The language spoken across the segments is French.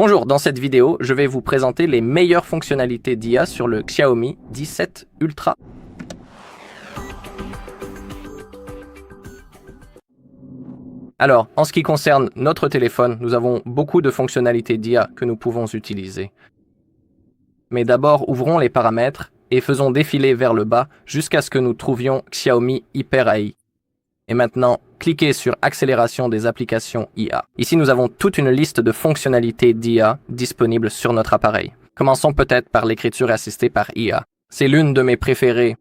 Bonjour, dans cette vidéo, je vais vous présenter les meilleures fonctionnalités d'IA sur le Xiaomi 17 Ultra. Alors, en ce qui concerne notre téléphone, nous avons beaucoup de fonctionnalités d'IA que nous pouvons utiliser. Mais d'abord, ouvrons les paramètres et faisons défiler vers le bas jusqu'à ce que nous trouvions Xiaomi Hyper AI. Et maintenant, cliquez sur Accélération des applications IA. Ici, nous avons toute une liste de fonctionnalités d'IA disponibles sur notre appareil. Commençons peut-être par l'écriture assistée par IA. C'est l'une de mes préférées.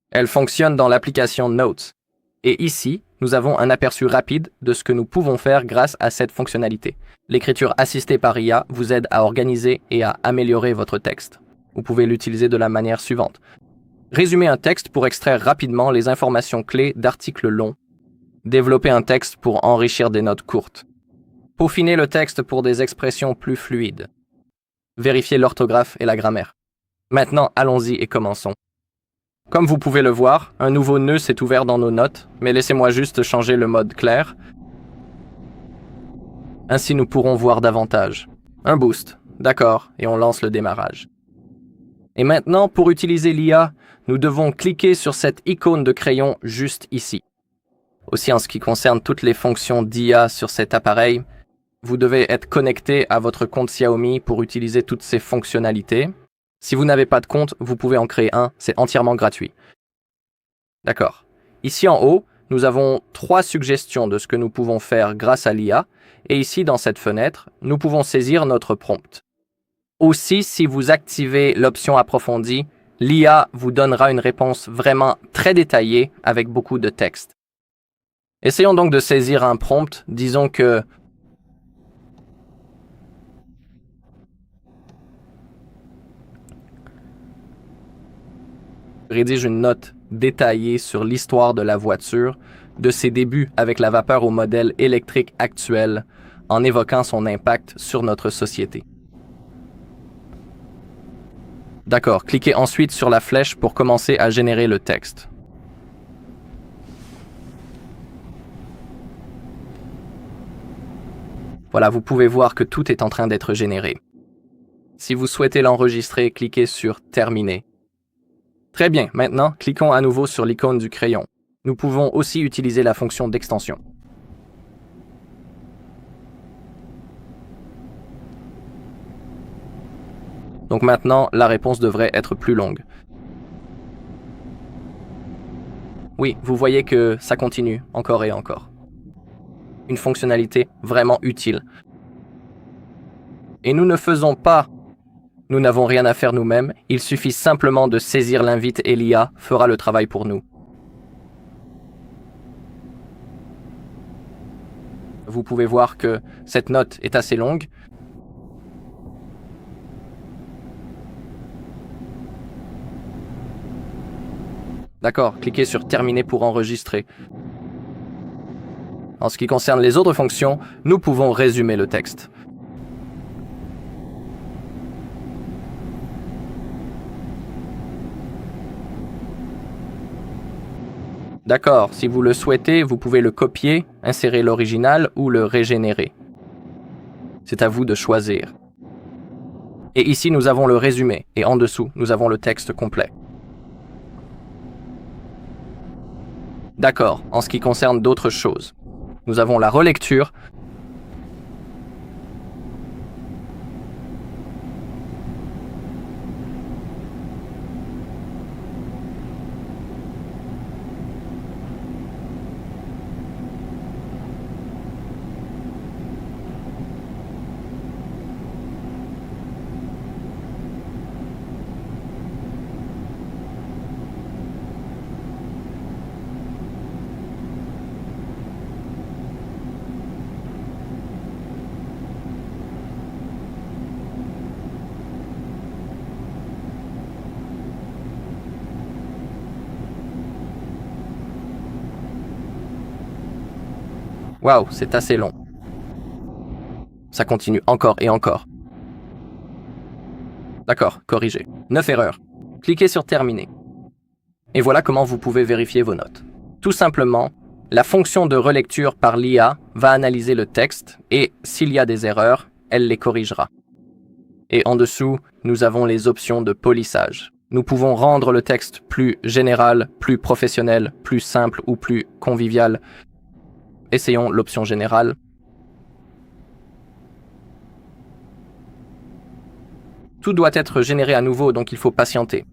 Elle fonctionne dans l'application Notes. Et ici, nous avons un aperçu rapide de ce que nous pouvons faire grâce à cette fonctionnalité. L'écriture assistée par IA vous aide à organiser et à améliorer votre texte. Vous pouvez l'utiliser de la manière suivante. Résumer un texte pour extraire rapidement les informations clés d'articles longs. Développer un texte pour enrichir des notes courtes. Peaufiner le texte pour des expressions plus fluides. Vérifier l'orthographe et la grammaire. Maintenant, allons-y et commençons. Comme vous pouvez le voir, un nouveau nœud s'est ouvert dans nos notes, mais laissez-moi juste changer le mode clair. Ainsi, nous pourrons voir davantage. Un boost. D'accord, et on lance le démarrage. Et maintenant, pour utiliser l'IA, nous devons cliquer sur cette icône de crayon juste ici. Aussi, en ce qui concerne toutes les fonctions d'IA sur cet appareil, vous devez être connecté à votre compte Xiaomi pour utiliser toutes ces fonctionnalités. Si vous n'avez pas de compte, vous pouvez en créer un, c'est entièrement gratuit. D'accord. Ici en haut, nous avons 3 suggestions de ce que nous pouvons faire grâce à l'IA, et ici dans cette fenêtre, nous pouvons saisir notre prompt. Aussi, si vous activez l'option approfondie, l'IA vous donnera une réponse vraiment très détaillée avec beaucoup de texte. Essayons donc de saisir un prompt, disons que rédige une note détaillée sur l'histoire de la voiture, de ses débuts avec la vapeur au modèle électrique actuel, en évoquant son impact sur notre société. D'accord, cliquez ensuite sur la flèche pour commencer à générer le texte. Voilà, vous pouvez voir que tout est en train d'être généré. Si vous souhaitez l'enregistrer, cliquez sur « Terminer ». Très bien, maintenant, cliquons à nouveau sur l'icône du crayon. Nous pouvons aussi utiliser la fonction d'extension. Donc maintenant, la réponse devrait être plus longue. Oui, vous voyez que ça continue encore et encore. Une fonctionnalité vraiment utile. Et nous ne faisons pas, nous n'avons rien à faire nous-mêmes, il suffit simplement de saisir l'invite et l'IA fera le travail pour nous. Vous pouvez voir que cette note est assez longue. D'accord, cliquez sur Terminer pour enregistrer. En ce qui concerne les autres fonctions, nous pouvons résumer le texte. D'accord, si vous le souhaitez, vous pouvez le copier, insérer l'original ou le régénérer. C'est à vous de choisir. Et ici, nous avons le résumé, et en dessous, nous avons le texte complet. D'accord, en ce qui concerne d'autres choses, nous avons la relecture. Waouh, c'est assez long. Ça continue encore et encore. D'accord, corrigé. 9 erreurs. Cliquez sur Terminer. Et voilà comment vous pouvez vérifier vos notes. Tout simplement, la fonction de relecture par l'IA va analyser le texte et, s'il y a des erreurs, elle les corrigera. Et en dessous, nous avons les options de polissage. Nous pouvons rendre le texte plus général, plus professionnel, plus simple ou plus convivial. Essayons l'option générale. Tout doit être généré à nouveau, donc il faut patienter.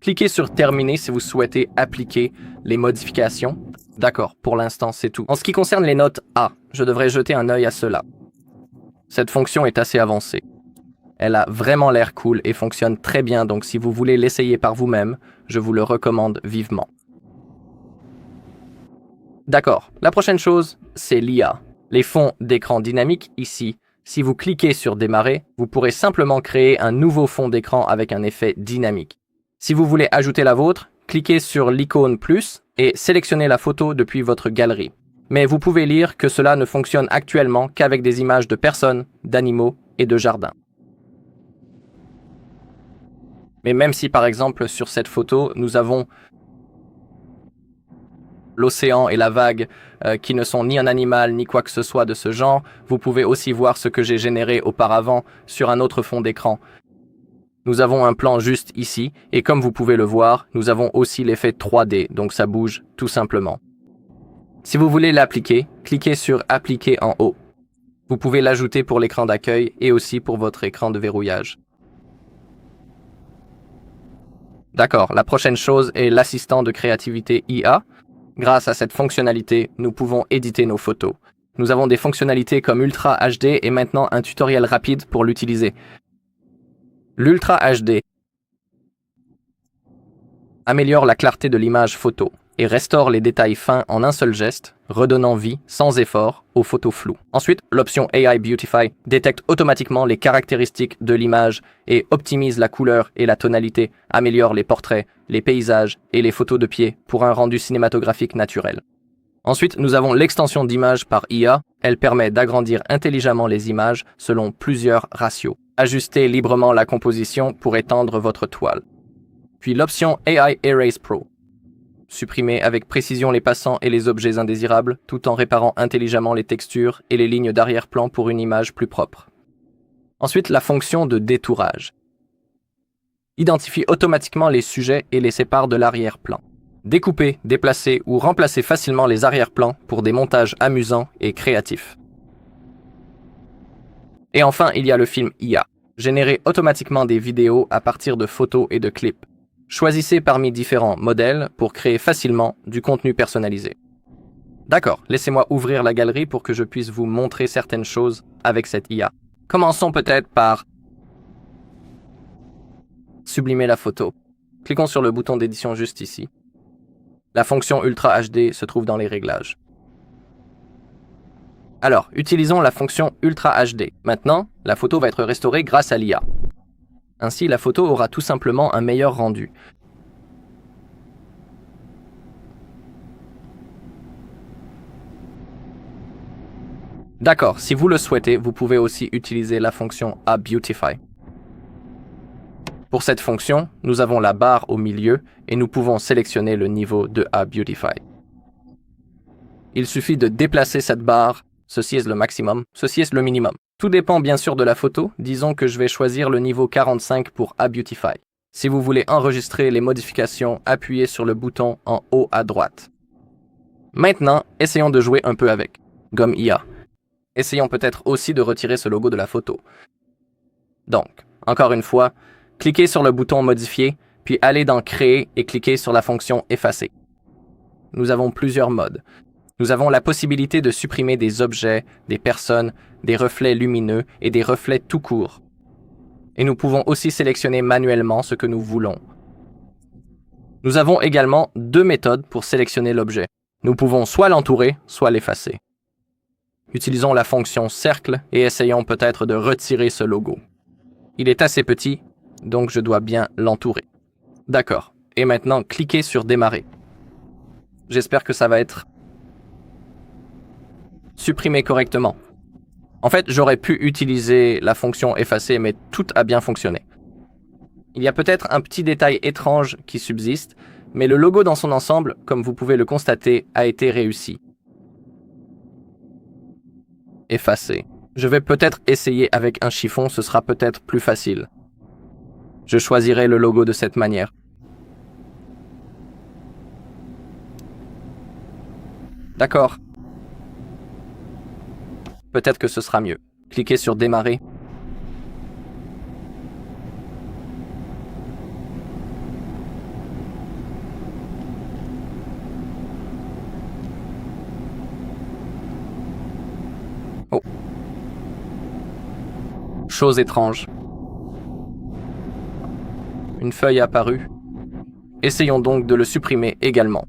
Cliquez sur Terminer si vous souhaitez appliquer les modifications. D'accord, pour l'instant, c'est tout. En ce qui concerne les notes A, je devrais jeter un œil à cela. Cette fonction est assez avancée. Elle a vraiment l'air cool et fonctionne très bien, donc si vous voulez l'essayer par vous-même, je vous le recommande vivement. D'accord, la prochaine chose, c'est l'IA. Les fonds d'écran dynamiques ici. Si vous cliquez sur Démarrer, vous pourrez simplement créer un nouveau fond d'écran avec un effet dynamique. Si vous voulez ajouter la vôtre, cliquez sur l'icône plus et sélectionnez la photo depuis votre galerie. Mais vous pouvez lire que cela ne fonctionne actuellement qu'avec des images de personnes, d'animaux et de jardins. Mais même si par exemple sur cette photo, nous avons l'océan et la vague qui ne sont ni un animal ni quoi que ce soit de ce genre, vous pouvez aussi voir ce que j'ai généré auparavant sur un autre fond d'écran. Nous avons un plan juste ici, et comme vous pouvez le voir, nous avons aussi l'effet 3D, donc ça bouge tout simplement. Si vous voulez l'appliquer, cliquez sur Appliquer en haut. Vous pouvez l'ajouter pour l'écran d'accueil et aussi pour votre écran de verrouillage. D'accord, la prochaine chose est l'assistant de créativité IA. Grâce à cette fonctionnalité, nous pouvons éditer nos photos. Nous avons des fonctionnalités comme Ultra HD et maintenant un tutoriel rapide pour l'utiliser. L'Ultra HD améliore la clarté de l'image photo et restaure les détails fins en un seul geste, redonnant vie, sans effort, aux photos floues. Ensuite, l'option AI Beautify détecte automatiquement les caractéristiques de l'image et optimise la couleur et la tonalité, améliore les portraits, les paysages et les photos de pied pour un rendu cinématographique naturel. Ensuite, nous avons l'extension d'image par IA. Elle permet d'agrandir intelligemment les images selon plusieurs ratios. Ajustez librement la composition pour étendre votre toile. Puis l'option AI Erase Pro. Supprimez avec précision les passants et les objets indésirables, tout en réparant intelligemment les textures et les lignes d'arrière-plan pour une image plus propre. Ensuite, la fonction de détourage. Identifie automatiquement les sujets et les sépare de l'arrière-plan. Découpez, déplacez ou remplacez facilement les arrière-plans pour des montages amusants et créatifs. Et enfin, il y a le film IA. Générez automatiquement des vidéos à partir de photos et de clips. Choisissez parmi différents modèles pour créer facilement du contenu personnalisé. D'accord, laissez-moi ouvrir la galerie pour que je puisse vous montrer certaines choses avec cette IA. Commençons peut-être par sublimer la photo. Cliquons sur le bouton d'édition juste ici. La fonction Ultra HD se trouve dans les réglages. Alors, utilisons la fonction Ultra HD. Maintenant, la photo va être restaurée grâce à l'IA. Ainsi, la photo aura tout simplement un meilleur rendu. D'accord, si vous le souhaitez, vous pouvez aussi utiliser la fonction A Beautify. Pour cette fonction, nous avons la barre au milieu et nous pouvons sélectionner le niveau de A Beautify. Il suffit de déplacer cette barre, ceci est le maximum, ceci est le minimum. Tout dépend bien sûr de la photo, disons que je vais choisir le niveau 45 pour A Beautify. Si vous voulez enregistrer les modifications, appuyez sur le bouton en haut à droite. Maintenant, essayons de jouer un peu avec, Gomme IA. Essayons peut-être aussi de retirer ce logo de la photo. Donc, encore une fois, cliquez sur le bouton Modifier, puis allez dans Créer et cliquez sur la fonction Effacer. Nous avons plusieurs modes. Nous avons la possibilité de supprimer des objets, des personnes, des reflets lumineux et des reflets tout court. Et nous pouvons aussi sélectionner manuellement ce que nous voulons. Nous avons également deux méthodes pour sélectionner l'objet. Nous pouvons soit l'entourer, soit l'effacer. Utilisons la fonction cercle et essayons peut-être de retirer ce logo. Il est assez petit, donc je dois bien l'entourer. D'accord. Et maintenant, cliquez sur démarrer. J'espère que ça va être supprimé correctement. En fait, j'aurais pu utiliser la fonction effacer, mais tout a bien fonctionné. Il y a peut-être un petit détail étrange qui subsiste, mais le logo dans son ensemble, comme vous pouvez le constater, a été réussi. Effacer. Je vais peut-être essayer avec un chiffon, ce sera peut-être plus facile. Je choisirai le logo de cette manière. D'accord. Peut-être que ce sera mieux. Cliquez sur démarrer. Oh. Chose étrange. Une feuille apparue. Essayons donc de le supprimer également.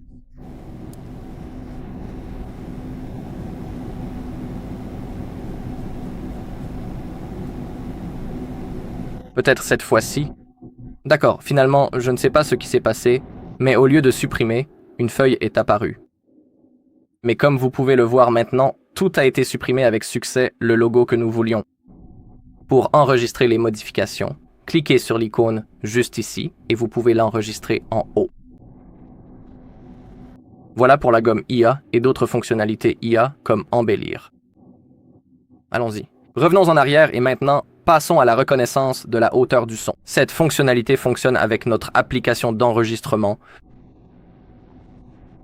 Peut-être cette fois-ci. D'accord, finalement, je ne sais pas ce qui s'est passé, mais au lieu de supprimer, une feuille est apparue. Mais comme vous pouvez le voir maintenant, tout a été supprimé avec succès, le logo que nous voulions. Pour enregistrer les modifications, cliquez sur l'icône juste ici et vous pouvez l'enregistrer en haut. Voilà pour la gomme IA et d'autres fonctionnalités IA comme embellir. Allons-y. Revenons en arrière et maintenant, passons à la reconnaissance de la hauteur du son. Cette fonctionnalité fonctionne avec notre application d'enregistrement.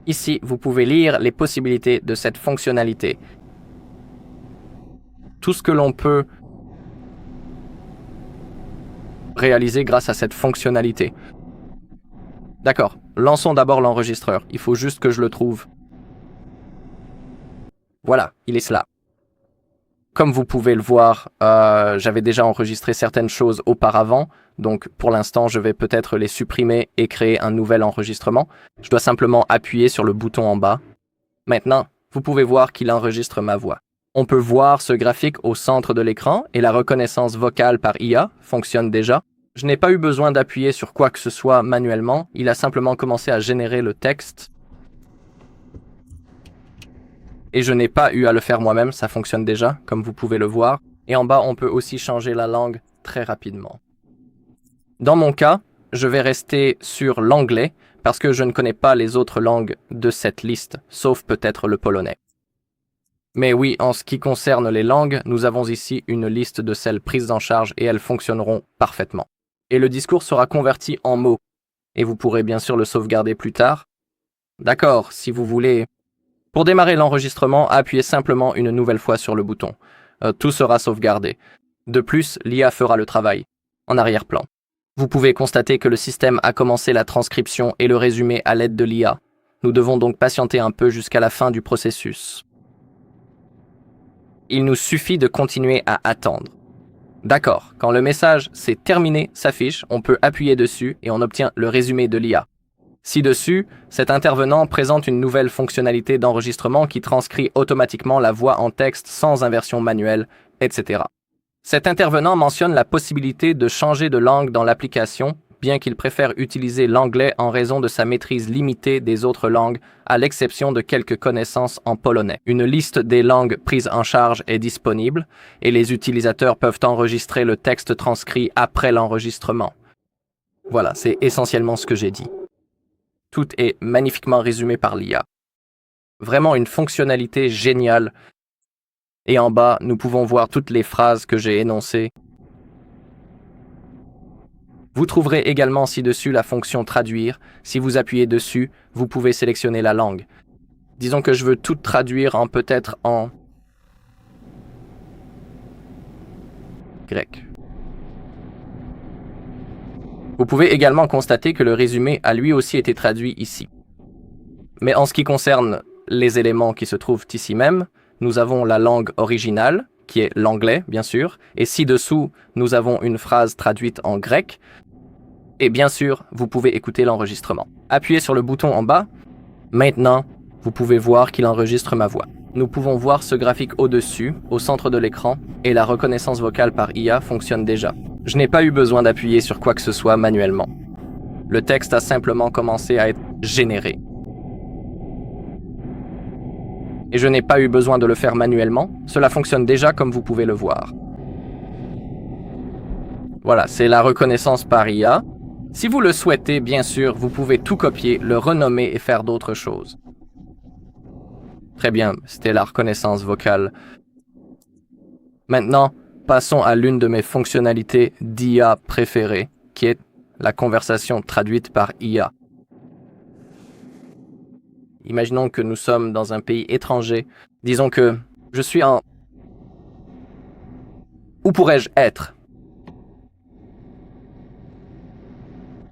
Ici, vous pouvez lire les possibilités de cette fonctionnalité. Tout ce que l'on peut réaliser grâce à cette fonctionnalité. D'accord, lançons d'abord l'enregistreur. Il faut juste que je le trouve. Voilà, il est là. Comme vous pouvez le voir, j'avais déjà enregistré certaines choses auparavant, donc pour l'instant, je vais peut-être les supprimer et créer un nouvel enregistrement. Je dois simplement appuyer sur le bouton en bas. Maintenant, vous pouvez voir qu'il enregistre ma voix. On peut voir ce graphique au centre de l'écran et la reconnaissance vocale par IA fonctionne déjà. Je n'ai pas eu besoin d'appuyer sur quoi que ce soit manuellement, il a simplement commencé à générer le texte. Et je n'ai pas eu à le faire moi-même, ça fonctionne déjà, comme vous pouvez le voir. Et en bas, on peut aussi changer la langue très rapidement. Dans mon cas, je vais rester sur l'anglais, parce que je ne connais pas les autres langues de cette liste, sauf peut-être le polonais. Mais oui, en ce qui concerne les langues, nous avons ici une liste de celles prises en charge et elles fonctionneront parfaitement. Et le discours sera converti en mots. Et vous pourrez bien sûr le sauvegarder plus tard. D'accord, si vous voulez. Pour démarrer l'enregistrement, appuyez simplement une nouvelle fois sur le bouton. Tout sera sauvegardé. De plus, l'IA fera le travail, en arrière-plan. Vous pouvez constater que le système a commencé la transcription et le résumé à l'aide de l'IA. Nous devons donc patienter un peu jusqu'à la fin du processus. Il nous suffit de continuer à attendre. D'accord, quand le message « c'est terminé » s'affiche, on peut appuyer dessus et on obtient le résumé de l'IA. Ci-dessus, cet intervenant présente une nouvelle fonctionnalité d'enregistrement qui transcrit automatiquement la voix en texte sans inversion manuelle, etc. Cet intervenant mentionne la possibilité de changer de langue dans l'application, bien qu'il préfère utiliser l'anglais en raison de sa maîtrise limitée des autres langues, à l'exception de quelques connaissances en polonais. Une liste des langues prises en charge est disponible, et les utilisateurs peuvent enregistrer le texte transcrit après l'enregistrement. Voilà, c'est essentiellement ce que j'ai dit. Tout est magnifiquement résumé par l'IA. Vraiment une fonctionnalité géniale. Et en bas, nous pouvons voir toutes les phrases que j'ai énoncées. Vous trouverez également ci-dessus la fonction traduire. Si vous appuyez dessus, vous pouvez sélectionner la langue. Disons que je veux tout traduire en peut-être en grec. Vous pouvez également constater que le résumé a lui aussi été traduit ici. Mais en ce qui concerne les éléments qui se trouvent ici même. Nous avons la langue originale, qui est l'anglais, bien sûr, et ci-dessous, nous avons une phrase traduite en grec. Et bien sûr, vous pouvez écouter l'enregistrement. Appuyez sur le bouton en bas. Maintenant, vous pouvez voir qu'il enregistre ma voix. Nous pouvons voir ce graphique au-dessus, au centre de l'écran, et la reconnaissance vocale par IA fonctionne déjà. Je n'ai pas eu besoin d'appuyer sur quoi que ce soit manuellement. Le texte a simplement commencé à être généré. Et je n'ai pas eu besoin de le faire manuellement, cela fonctionne déjà comme vous pouvez le voir. Voilà, c'est la reconnaissance par IA. Si vous le souhaitez, bien sûr, vous pouvez tout copier, le renommer et faire d'autres choses. Très bien, c'était la reconnaissance vocale. Maintenant, passons à l'une de mes fonctionnalités d'IA préférées, qui est la conversation traduite par IA. Imaginons que nous sommes dans un pays étranger. Disons que je suis en... Où pourrais-je être?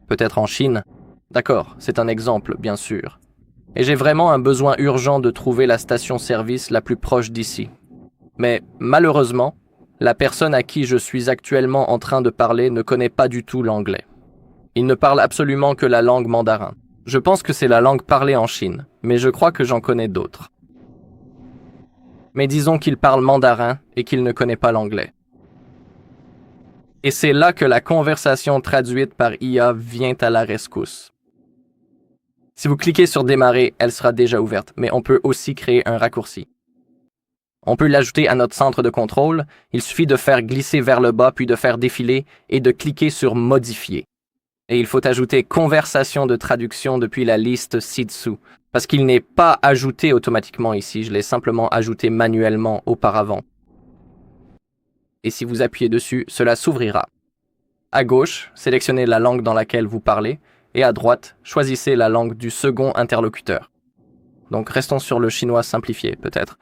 Peut-être en Chine. D'accord, c'est un exemple, bien sûr. Et j'ai vraiment un besoin urgent de trouver la station-service la plus proche d'ici. Mais malheureusement, la personne à qui je suis actuellement en train de parler ne connaît pas du tout l'anglais. Il ne parle absolument que la langue mandarin. Je pense que c'est la langue parlée en Chine, mais je crois que j'en connais d'autres. Mais disons qu'il parle mandarin et qu'il ne connaît pas l'anglais. Et c'est là que la conversation traduite par IA vient à la rescousse. Si vous cliquez sur démarrer, elle sera déjà ouverte, mais on peut aussi créer un raccourci. On peut l'ajouter à notre centre de contrôle, il suffit de faire glisser vers le bas puis de faire défiler et de cliquer sur modifier. Et il faut ajouter conversation de traduction depuis la liste ci-dessous, parce qu'il n'est pas ajouté automatiquement ici, je l'ai simplement ajouté manuellement auparavant. Et si vous appuyez dessus, cela s'ouvrira. À gauche, sélectionnez la langue dans laquelle vous parlez, et à droite, choisissez la langue du second interlocuteur. Donc restons sur le chinois simplifié, peut-être.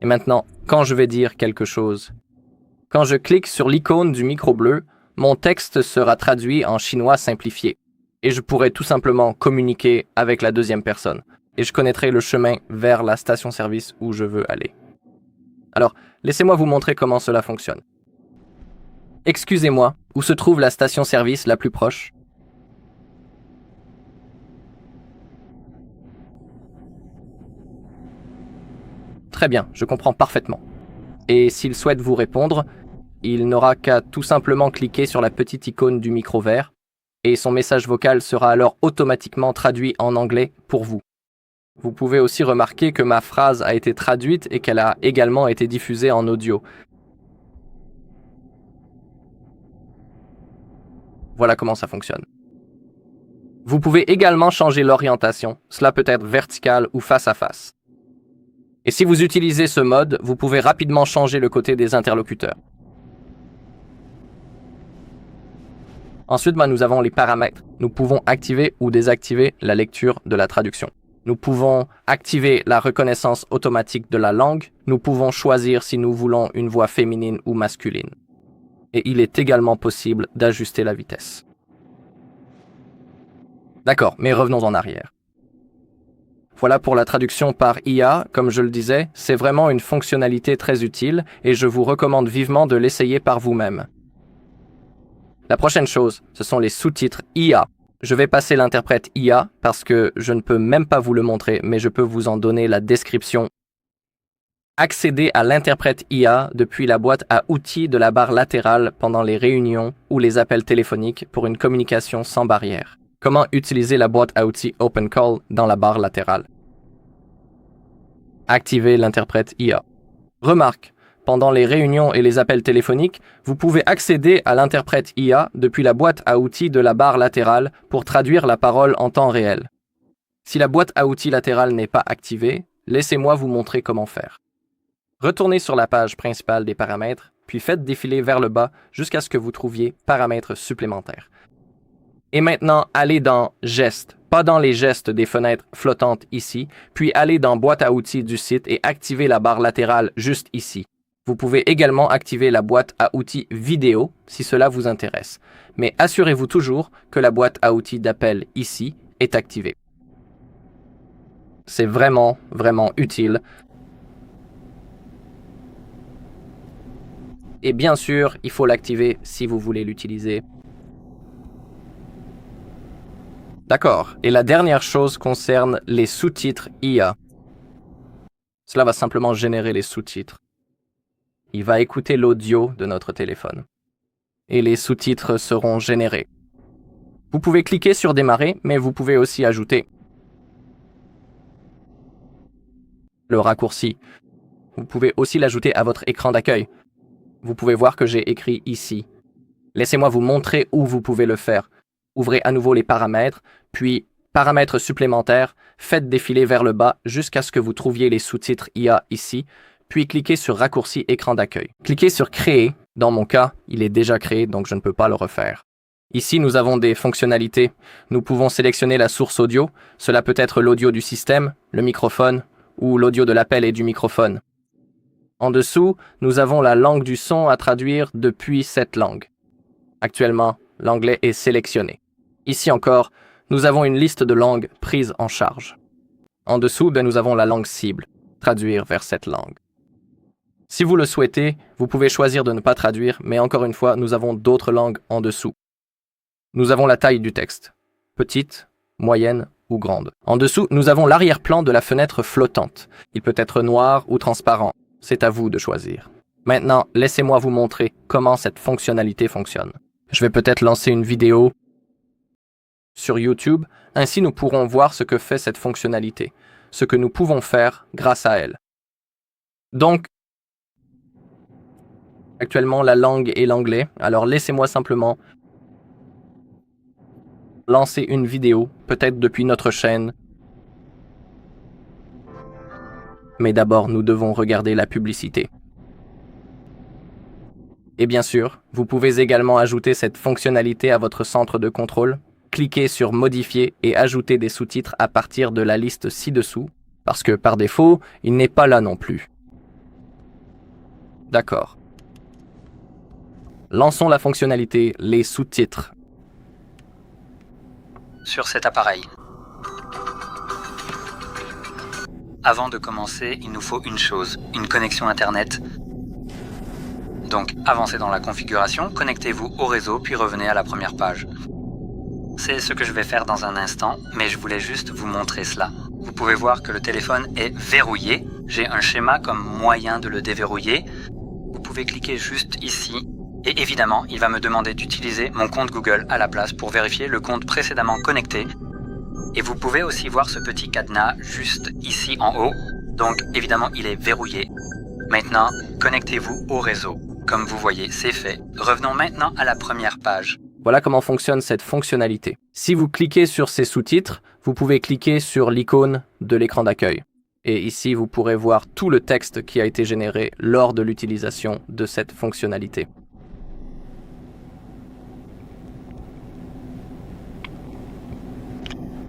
Et maintenant, quand je vais dire quelque chose, quand je clique sur l'icône du micro bleu, mon texte sera traduit en chinois simplifié. Et je pourrai tout simplement communiquer avec la deuxième personne. Et je connaîtrai le chemin vers la station-service où je veux aller. Alors, laissez-moi vous montrer comment cela fonctionne. Excusez-moi, où se trouve la station-service la plus proche? Très bien, je comprends parfaitement. Et s'il souhaite vous répondre, il n'aura qu'à tout simplement cliquer sur la petite icône du micro vert et son message vocal sera alors automatiquement traduit en anglais pour vous. Vous pouvez aussi remarquer que ma phrase a été traduite et qu'elle a également été diffusée en audio. Voilà comment ça fonctionne. Vous pouvez également changer l'orientation, cela peut être vertical ou face à face. Et si vous utilisez ce mode, vous pouvez rapidement changer le côté des interlocuteurs. Ensuite, nous avons les paramètres. Nous pouvons activer ou désactiver la lecture de la traduction. Nous pouvons activer la reconnaissance automatique de la langue. Nous pouvons choisir si nous voulons une voix féminine ou masculine. Et il est également possible d'ajuster la vitesse. D'accord, mais revenons en arrière. Voilà pour la traduction par IA, comme je le disais, c'est vraiment une fonctionnalité très utile et je vous recommande vivement de l'essayer par vous-même. La prochaine chose, ce sont les sous-titres IA. Je vais passer l'interprète IA parce que je ne peux même pas vous le montrer, mais je peux vous en donner la description. Accédez à l'interprète IA depuis la boîte à outils de la barre latérale pendant les réunions ou les appels téléphoniques pour une communication sans barrière. Comment utiliser la boîte à outils OpenCall dans la barre latérale? Activez l'interprète IA. Remarque, pendant les réunions et les appels téléphoniques, vous pouvez accéder à l'interprète IA depuis la boîte à outils de la barre latérale pour traduire la parole en temps réel. Si la boîte à outils latérale n'est pas activée, laissez-moi vous montrer comment faire. Retournez sur la page principale des paramètres, puis faites défiler vers le bas jusqu'à ce que vous trouviez paramètres supplémentaires. Et maintenant, allez dans Gestes, pas dans les gestes des fenêtres flottantes ici, puis allez dans Boîte à outils du site et activez la barre latérale juste ici. Vous pouvez également activer la boîte à outils vidéo si cela vous intéresse, mais assurez-vous toujours que la boîte à outils d'appel ici est activée. C'est vraiment, vraiment utile. Et bien sûr, il faut l'activer si vous voulez l'utiliser. D'accord. Et la dernière chose concerne les sous-titres IA. Cela va simplement générer les sous-titres. Il va écouter l'audio de notre téléphone. Et les sous-titres seront générés. Vous pouvez cliquer sur Démarrer, mais vous pouvez aussi ajouter le raccourci. Vous pouvez aussi l'ajouter à votre écran d'accueil. Vous pouvez voir que j'ai écrit ici. Laissez-moi vous montrer où vous pouvez le faire. Ouvrez à nouveau les paramètres, puis paramètres supplémentaires, faites défiler vers le bas jusqu'à ce que vous trouviez les sous-titres IA ici, puis cliquez sur Raccourci écran d'accueil. Cliquez sur Créer. Dans mon cas, il est déjà créé, donc je ne peux pas le refaire. Ici, nous avons des fonctionnalités. Nous pouvons sélectionner la source audio. Cela peut être l'audio du système, le microphone, ou l'audio de l'appel et du microphone. En dessous, nous avons la langue du son à traduire depuis cette langue. Actuellement, l'anglais est sélectionné. Ici encore, nous avons une liste de langues prises en charge. En dessous, nous avons la langue cible, traduire vers cette langue. Si vous le souhaitez, vous pouvez choisir de ne pas traduire, mais encore une fois, nous avons d'autres langues en dessous. Nous avons la taille du texte, petite, moyenne ou grande. En dessous, nous avons l'arrière-plan de la fenêtre flottante. Il peut être noir ou transparent. C'est à vous de choisir. Maintenant, laissez-moi vous montrer comment cette fonctionnalité fonctionne. Je vais peut-être lancer une vidéo sur YouTube, ainsi nous pourrons voir ce que fait cette fonctionnalité, ce que nous pouvons faire grâce à elle. Donc, actuellement, la langue est l'anglais, alors laissez-moi simplement lancer une vidéo, peut-être depuis notre chaîne. Mais d'abord, nous devons regarder la publicité. Et bien sûr, vous pouvez également ajouter cette fonctionnalité à votre centre de contrôle. Cliquez sur Modifier et ajouter des sous-titres à partir de la liste ci-dessous, parce que par défaut, il n'est pas là non plus. D'accord. Lançons la fonctionnalité Les sous-titres. Sur cet appareil. Avant de commencer, il nous faut une chose, une connexion Internet. Donc, avancez dans la configuration, connectez-vous au réseau, puis revenez à la première page. C'est ce que je vais faire dans un instant, mais je voulais juste vous montrer cela. Vous pouvez voir que le téléphone est verrouillé. J'ai un schéma comme moyen de le déverrouiller. Vous pouvez cliquer juste ici. Et évidemment, il va me demander d'utiliser mon compte Google à la place pour vérifier le compte précédemment connecté. Et vous pouvez aussi voir ce petit cadenas juste ici en haut. Donc évidemment, il est verrouillé. Maintenant, connectez-vous au réseau. Comme vous voyez, c'est fait. Revenons maintenant à la première page. Voilà comment fonctionne cette fonctionnalité. Si vous cliquez sur ces sous-titres, vous pouvez cliquer sur l'icône de l'écran d'accueil. Et ici, vous pourrez voir tout le texte qui a été généré lors de l'utilisation de cette fonctionnalité.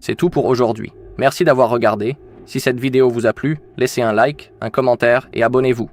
C'est tout pour aujourd'hui. Merci d'avoir regardé. Si cette vidéo vous a plu, laissez un like, un commentaire et abonnez-vous.